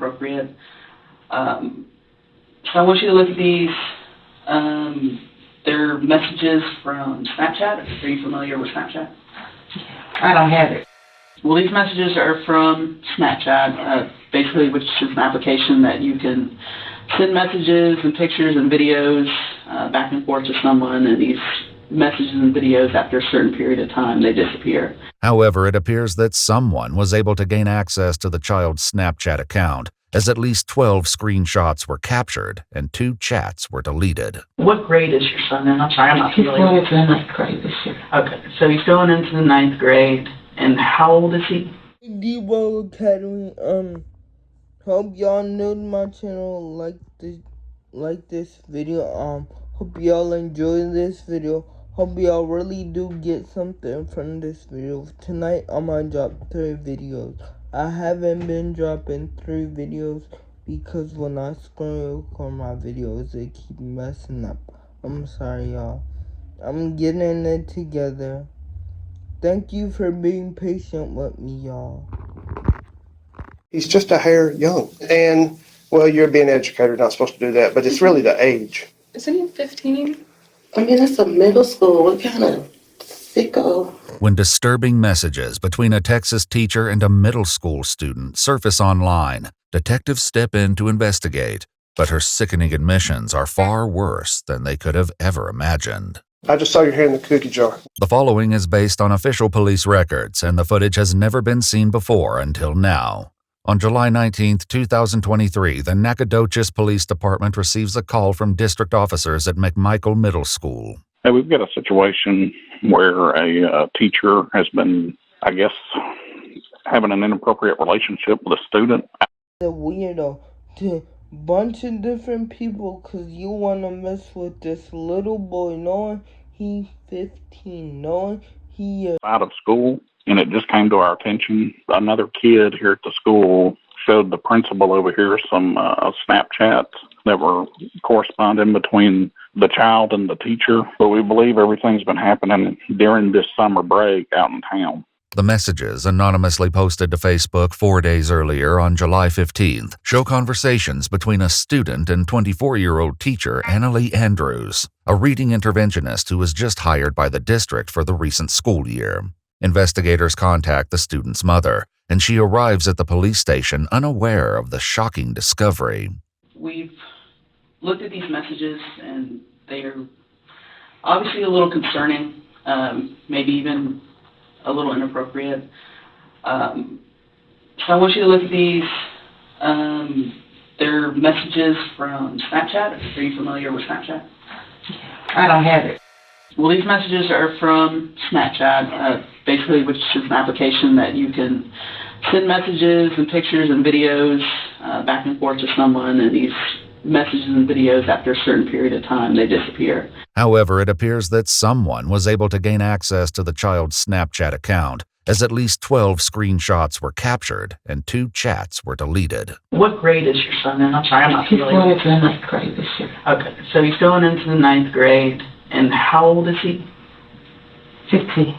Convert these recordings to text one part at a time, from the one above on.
inappropriate. So I want you to look at these. They're messages from Snapchat. Are you familiar with Snapchat? I don't have it. Well, these messages are from Snapchat, basically, which is an application that you can send messages and pictures and videos back and forth to someone, and these messages and videos, after a certain period of time, they disappear. However, it appears that someone was able to gain access to the child's Snapchat account, as at least 12 screenshots were captured and 2 chats were deleted. What grade is your son in? I'm sorry, I'm not familiar. He's going into the 9th grade this year. Okay, so he's going into the 9th grade, and how old is he? Debo Academy, hope y'all new to my channel, like this video, hope y'all enjoy this video, hope y'all really do get something from this video. Tonight I'm gonna drop 3 videos. I haven't been dropping 3 videos because when I scroll record my videos, they keep messing up. I'm sorry, y'all. I'm getting it together. Thank you for being patient with me, y'all. He's just a hair young. And, well, you're being an educator, not supposed to do that, but it's really the age. Isn't he 15? I mean, it's a middle school. What kind of sicko? When disturbing messages between a Texas teacher and a middle school student surface online, detectives step in to investigate, but her sickening admissions are far worse than they could have ever imagined. I just saw your hair in the cookie jar. The following is based on official police records, and the footage has never been seen before until now. On July 19, 2023, the Nacogdoches Police Department receives a call from district officers at McMichael Middle School. Hey, we've got a situation where a teacher has been, I guess, having an inappropriate relationship with a student. The weirdo to bunch of different people because you want to mess with this little boy knowing he's 15, knowing he is out of school, and it just came to our attention. Another kid here at the school showed the principal over here some Snapchats that were corresponding between the child and the teacher, but we believe everything's been happening during this summer break out in town. The messages, anonymously posted to Facebook 4 days earlier on July 15th, show conversations between a student and 24-year-old teacher Annalie Andrews, a reading interventionist who was just hired by the district for the recent school year. Investigators contact the student's mother, and she arrives at the police station unaware of the shocking discovery. We've looked at these messages, and they are obviously a little concerning, maybe even a little inappropriate. So I want you to look at these. They're messages from Snapchat. Are you familiar with Snapchat? I don't have it. Well, these messages are from Snapchat, basically, which is an application that you can send messages and pictures and videos back and forth to someone, and these messages and videos, after a certain period of time, they disappear. However, it appears that someone was able to gain access to the child's Snapchat account, as at least 12 screenshots were captured and 2 chats were deleted. What grade is your son in? I'm sorry, I'm not He's familiar. going into the 9th grade this year. Okay, so he's going into the 9th grade, and how old is he? 15.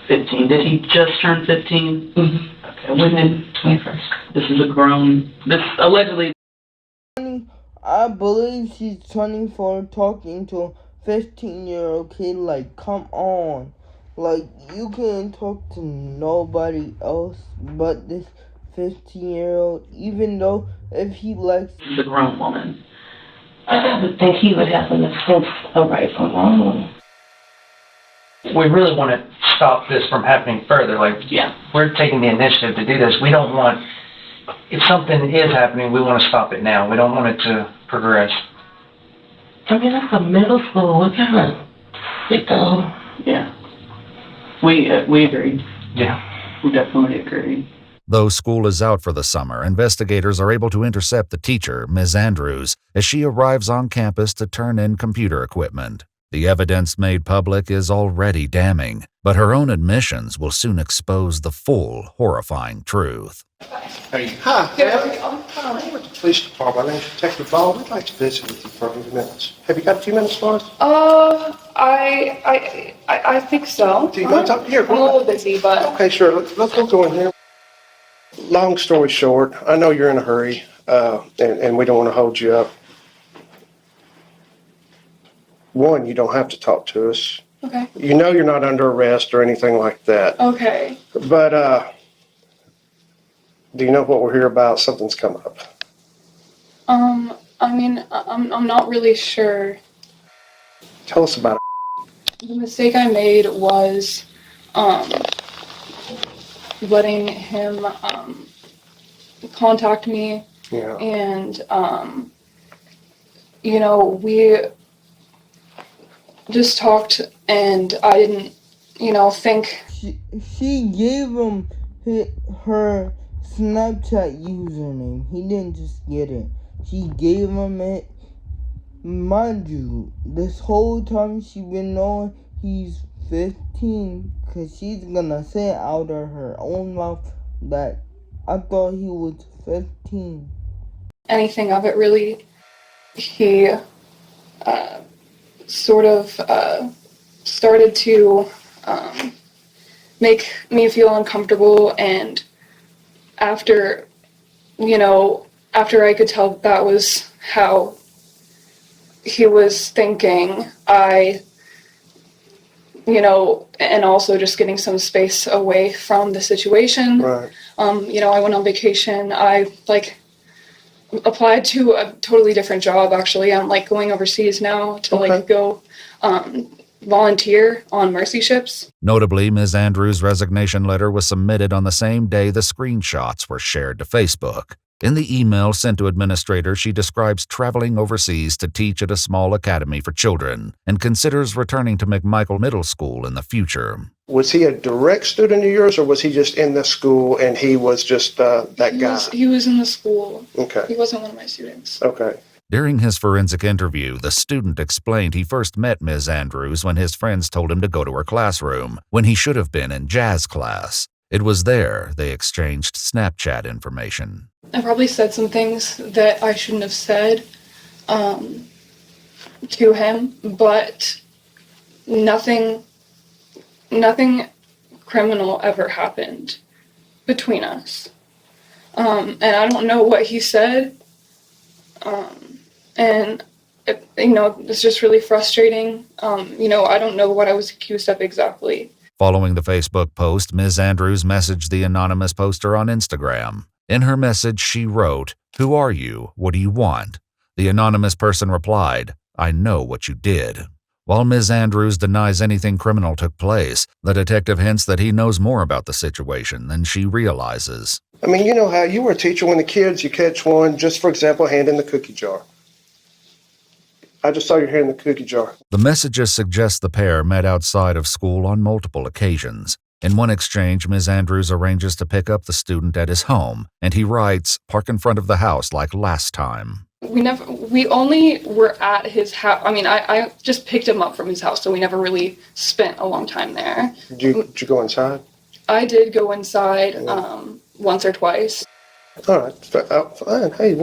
15. Did he just turn 15? Mm-hmm. Okay, when did 21st. this is a grown, this allegedly. I believe she's 24 talking to a 15-year-old kid. Like, come on. Like, you can't talk to nobody else but this 15-year-old, even though if he likes... This is a grown woman. I would think he would have enough sense of right from wrong. We really want to stop this from happening further. Like, Yeah. we're taking the initiative to do this. We don't want, if something is happening, we want to stop it now. We don't want it to progress. I mean, that's a middle school. What kind of sicko? Yeah. We agree. Yeah. We definitely agree. Though school is out for the summer, investigators are able to intercept the teacher, Ms. Andrews, as she arrives on campus to turn in computer equipment. The evidence made public is already damning, but her own admissions will soon expose the full, horrifying truth. Hey, hi, Abby. I'm with the police department. My name's Detective Ball. We'd like to visit with you for a few minutes. Have you got a few minutes for us? I think so. Do you want to talk here? I'm a little busy, but Okay, sure. Let's go in here. Long story short, I know you're in a hurry. and we don't want to hold you up. One, you don't have to talk to us. Okay. You know you're not under arrest or anything like that. Okay. But do you know what we're here about? Something's come up. I mean, I'm not really sure. Tell us about it. The mistake I made was, letting him, contact me. Yeah. And, you know, we just talked and I didn't, you know, think. She gave him her Snapchat username. He didn't just get it. She gave him it. Mind you, this whole time she been knowing he's 15, cause she's gonna say out of her own mouth that I thought he was 15. Anything of it really. He sort of started to make me feel uncomfortable, and after I could tell that was how he was thinking, and also just getting some space away from the situation. Right. I went on vacation. I applied to a totally different job, actually. I'm going overseas now to go volunteer on mercy ships. Notably, Ms. Andrews' resignation letter was submitted on the same day the screenshots were shared to Facebook. In the email sent to administrators, she describes traveling overseas to teach at a small academy for children and considers returning to McMichael Middle School in the future. Was he a direct student of yours, or was he just in the school and he was just that guy? He was in the school. Okay. He wasn't one of my students. Okay. During his forensic interview, the student explained he first met Ms. Andrews when his friends told him to go to her classroom, when he should have been in jazz class. It was there they exchanged Snapchat information. I probably said some things that I shouldn't have said to him, but nothing criminal ever happened between us. And I don't know what he said. It's just really frustrating. I don't know what I was accused of exactly. Following the Facebook post, Ms. Andrews messaged the anonymous poster on Instagram. In her message, she wrote, "Who are you? What do you want?" The anonymous person replied, "I know what you did." While Ms. Andrews denies anything criminal took place, the detective hints that he knows more about the situation than she realizes. I mean, you know how you were a teacher when the kids, you catch one, just for example, hand in the cookie jar. I just saw your hand in the cookie jar. The messages suggest the pair met outside of school on multiple occasions. In one exchange, Ms. Andrews arranges to pick up the student at his home, and he writes, "Park in front of the house like last time." We only were at his house. I mean, I just picked him up from his house, so we never really spent a long time there. Did you go inside? I did go inside once or twice. All right, fine. Hey,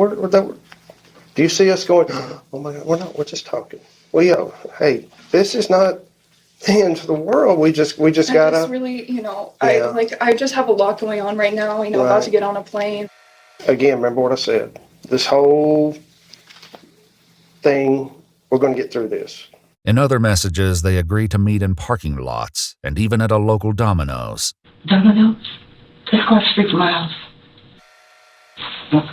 do you see us going, oh my God, we're just talking. Well, hey, this is not the end of the world. We just gotta. Just really, I just have a lot going on right now, Right. About to get on a plane. Again, remember what I said. This whole thing, we're going to get through this. In other messages, they agree to meet in parking lots and even at a local Domino's. Domino's? Just across the street from my house. Okay.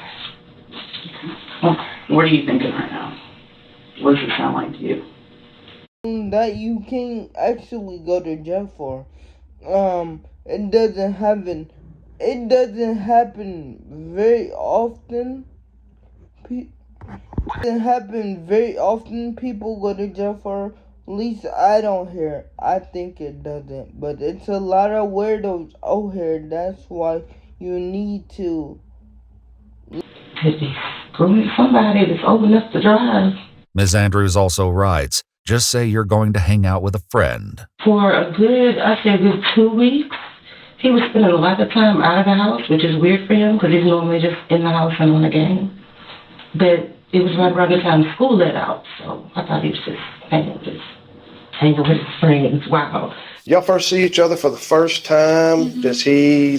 What are you thinking right now? What does it sound like to you? That you can actually go to jail for. It doesn't happen. It doesn't happen very often. It doesn't happen very often. People go to jail for. At least I don't hear. I think it doesn't, but it's a lot of weirdos out here. That's why you need to. Could be screwing somebody that's old enough to drive. Ms. Andrews also writes, "Just say you're going to hang out with a friend." For a good 2 weeks, he was spending a lot of time out of the house, which is weird for him because he's normally just in the house and on the game. But it was right around the time school let out, so I thought he was just hanging with his friends. Wow. Y'all first see each other for the first time. Mm-hmm. Does he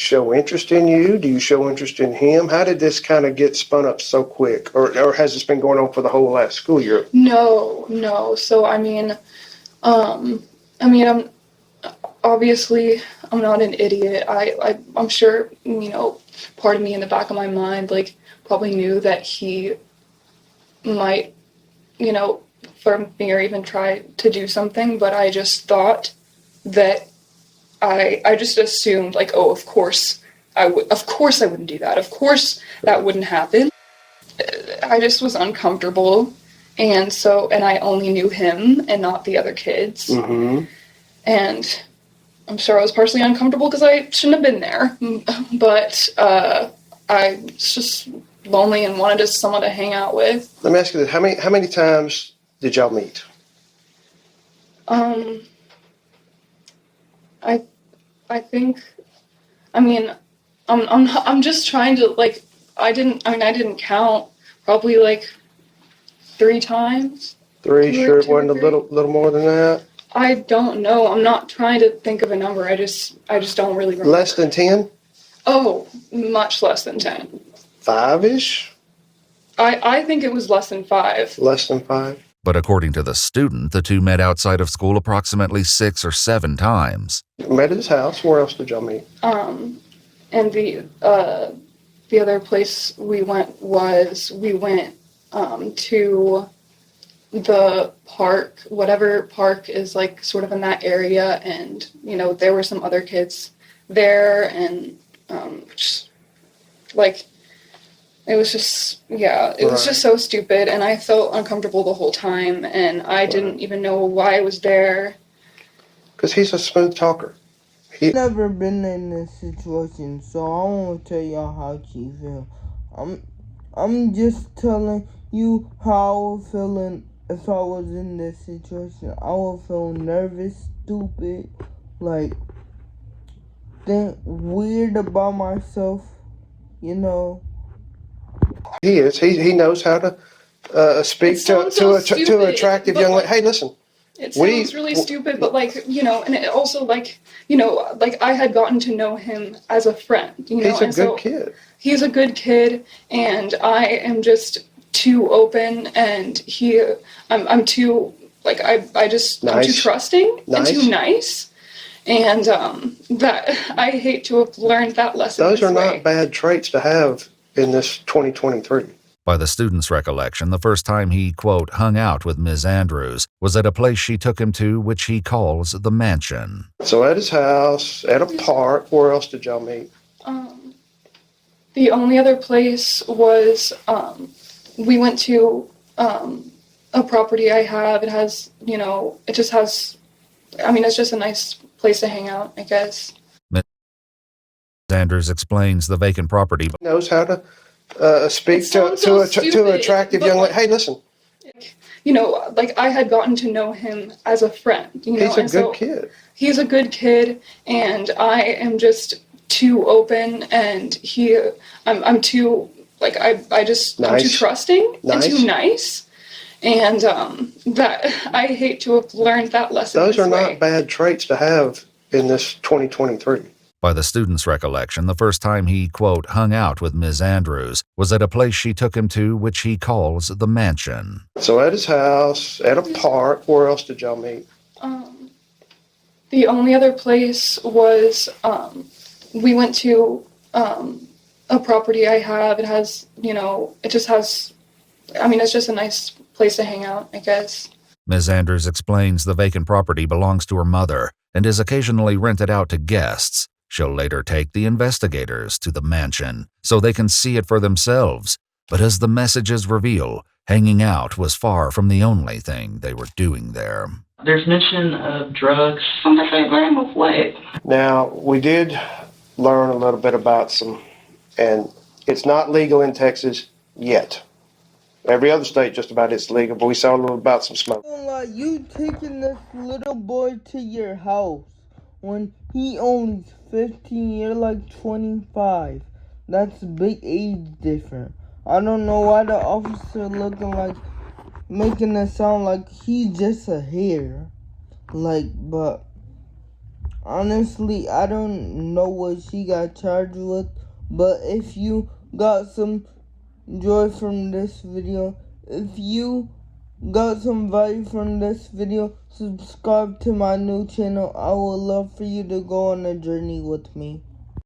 show interest in you? Do you show interest in him? How did this kind of get spun up so quick? Or has this been going on for the whole last school year? No. So, I'm obviously, I'm not an idiot. I'm sure, part of me in the back of my mind, like, probably knew that he might, for me or even try to do something, but I just thought that I just assumed, like, oh, of course I wouldn't do that. Of course that wouldn't happen. I just was uncomfortable, and I only knew him and not the other kids. Mm-hmm. And I'm sure I was partially uncomfortable because I shouldn't have been there, but I was just lonely and wanted just someone to hang out with. Let me ask you this: how many times did y'all meet? I think, I'm just trying to, like, I didn't count, probably like 3 times. Three? Sure, it wasn't a little more than that. I don't know. I'm not trying to think of a number. I just don't really remember. Less than 10? Oh, much less than 10. 5-ish? I think it was less than 5. Less than 5? But according to the student, the two met outside of school approximately 6 or 7 times. Met at his house. Where else did y'all meet? And the other place we went to the park, whatever park is, like, sort of in that area, and there were some other kids there, and just, like, it was just, it was just so stupid, and I felt uncomfortable the whole time, and I didn't even know why I was there. Because he's a smooth talker. Never been in this situation, so I won't tell y'all how she feel. I'm just telling you how I would feel if I was in this situation. I would feel nervous, stupid, like, think weird about myself, He is. He knows how to speak to an attractive young lady. Hey, listen. It sounds really stupid, but, like, and it also, like, like, I had gotten to know him as a friend, He's a good kid. He's a good kid, and I am just too open, and I'm too, like, I'm too trusting and too nice, and that I hate to have learned that lesson. Those are not bad traits to have in this 2023. By the student's recollection, the first time he, quote, hung out with Ms. Andrews was at a place she took him to, which he calls the mansion. So at his house, at a park, where else did y'all meet? The only other place was, we went to a property I have. It has, it just has, it's just a nice place to hang out, I guess. Ms. Andrews explains the vacant property. Knows how to speak to an attractive young lady. Hey, listen. Like, I had gotten to know him as a friend. He's a good kid. He's a good kid, and I am just too open, and I'm too, like, I'm too trusting and too nice, and that I hate to have learned that lesson. Those are not bad traits to have in this 2023. By the student's recollection, the first time he, quote, hung out with Ms. Andrews was at a place she took him to, which he calls the mansion. So at his house, at a park, where else did y'all meet? The only other place was, we went to a property I have. It has, it just has, it's just a nice place to hang out, I guess. Ms. Andrews explains the vacant property belongs to her mother and is occasionally rented out to guests. She'll later take the investigators to the mansion so they can see it for themselves. But as the messages reveal, hanging out was far from the only thing they were doing there. There's mention of drugs. I'm going to say, Grandma, what? Now, we did learn a little bit about some, and it's not legal in Texas yet. Every other state just about it's legal, but we saw a little about some smoke. You taking this little boy to your house when he only 15, you're like 25. That's a big age difference. I don't know why the officer looking like, making it sound like he's just a hair. Like, but Honestly, I don't know what she got charged with, but if you got some joy from this video, if you got some value from this video, subscribe to my new channel. I would love for you to go on a journey with me.